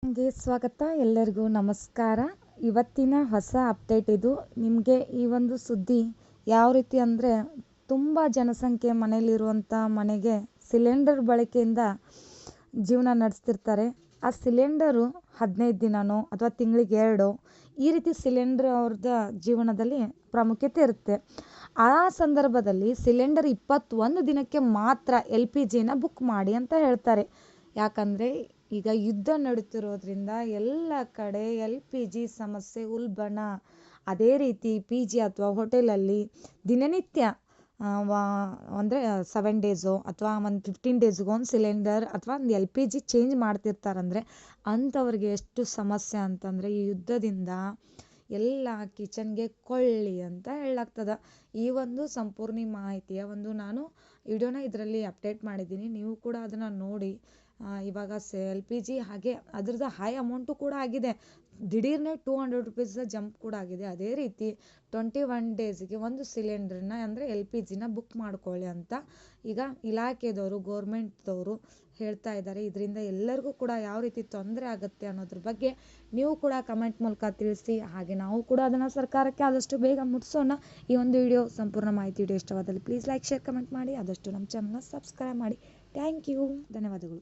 ನಿಮಗೆ ಸ್ವಾಗತ. ಎಲ್ಲರಿಗೂ ನಮಸ್ಕಾರ. ಇವತ್ತಿನ ಹೊಸ ಅಪ್ಡೇಟ್ ಇದು. ನಿಮಗೆ ಈ ಒಂದು ಸುದ್ದಿ ಯಾವ ರೀತಿ ಅಂದರೆ, ತುಂಬ ಜನಸಂಖ್ಯೆ ಮನೆಯಲ್ಲಿರುವಂಥ ಮನೆಗೆ ಸಿಲಿಂಡರ್ ಬಳಕೆಯಿಂದ ಜೀವನ ನಡೆಸ್ತಿರ್ತಾರೆ. ಆ ಸಿಲಿಂಡರು 15 ದಿನನೋ ಅಥವಾ ತಿಂಗಳಿಗೆ 2 ಈ ರೀತಿ ಸಿಲಿಂಡರ್ ಅವ್ರದ್ದು ಜೀವನದಲ್ಲಿ ಪ್ರಾಮುಖ್ಯತೆ ಇರುತ್ತೆ. ಆ ಸಂದರ್ಭದಲ್ಲಿ ಸಿಲಿಂಡರ್ 21 ದಿನಕ್ಕೆ ಮಾತ್ರ LPGನ ಬುಕ್ ಮಾಡಿ ಅಂತ ಹೇಳ್ತಾರೆ. ಯಾಕಂದರೆ ಈಗ ಯುದ್ಧ ನಡೀತಿರೋದ್ರಿಂದ ಎಲ್ಲ ಕಡೆ LPG ಸಮಸ್ಯೆ ಉಲ್ಬಣ. ಅದೇ ರೀತಿ PG ಅಥವಾ ಹೋಟೆಲಲ್ಲಿ ದಿನನಿತ್ಯ ಅಂದರೆ 7 ಡೇಸು ಅಥವಾ ಒಂದು 15 ಡೇಸ್ಗೆ ಒಂದು ಸಿಲಿಂಡರ್ ಅಥವಾ ಒಂದು LPG ಚೇಂಜ್ ಮಾಡ್ತಿರ್ತಾರಂದರೆ ಅಂಥವ್ರಿಗೆ ಎಷ್ಟು ಸಮಸ್ಯೆ ಅಂತಂದರೆ, ಈ ಯುದ್ಧದಿಂದ ಎಲ್ಲ ಕಿಚನ್ಗೆ ಕೊಳ್ಳಿ ಅಂತ ಹೇಳಲಾಗ್ತದೆ. ಈ ಒಂದು ಸಂಪೂರ್ಣ ಮಾಹಿತಿಯ ನಾನು ವಿಡಿಯೋನ ಇದರಲ್ಲಿ ಅಪ್ಡೇಟ್ ಮಾಡಿದ್ದೀನಿ. ನೀವು ಕೂಡ ಅದನ್ನು ನೋಡಿ. ಇವಾಗ LPG ಹಾಗೆ ಅದ್ರದ್ದು ಹೈ ಅಮೌಂಟು ಕೂಡ ಆಗಿದೆ. ದಿಢೀರ್ನೇ 200 ರುಪೀಸ್ ಜಂಪ್ ಕೂಡ ಆಗಿದೆ. ಅದೇ ರೀತಿ 21 ಡೇಸ್ಗೆ ಒಂದು ಸಿಲಿಂಡ್ರನ್ನ ಅಂದರೆ LPGನ ಬುಕ್ ಮಾಡ್ಕೊಳ್ಳಿ ಅಂತ ಈಗ ಇಲಾಖೆದವರು ಗೌರ್ಮೆಂಟ್ದವರು ಹೇಳ್ತಾ ಇದ್ದಾರೆ. ಇದರಿಂದ ಎಲ್ಲರಿಗೂ ಕೂಡ ಯಾವ ರೀತಿ ತೊಂದರೆ ಆಗುತ್ತೆ ಅನ್ನೋದ್ರ ಬಗ್ಗೆ ನೀವು ಕೂಡ ಕಮೆಂಟ್ ಮೂಲಕ ತಿಳಿಸಿ. ಹಾಗೆ ನಾವು ಕೂಡ ಅದನ್ನು ಸರ್ಕಾರಕ್ಕೆ ಆದಷ್ಟು ಬೇಗ ಮುಟ್ಟಿಸೋಣ. ಈ ಒಂದು ವಿಡಿಯೋ ಸಂಪೂರ್ಣ ಮಾಹಿತಿ ವಿಡಿಯೋ ಇಷ್ಟವಾದಲ್ಲಿ ಪ್ಲೀಸ್ ಲೈಕ್, ಶೇರ್, ಕಮೆಂಟ್ ಮಾಡಿ. ಆದಷ್ಟು ನಮ್ಮ ಚಾನಲ್ನ ಸಬ್ಸ್ಕ್ರೈಬ್ ಮಾಡಿ. Thank you. ಧನ್ಯವಾದಗಳು.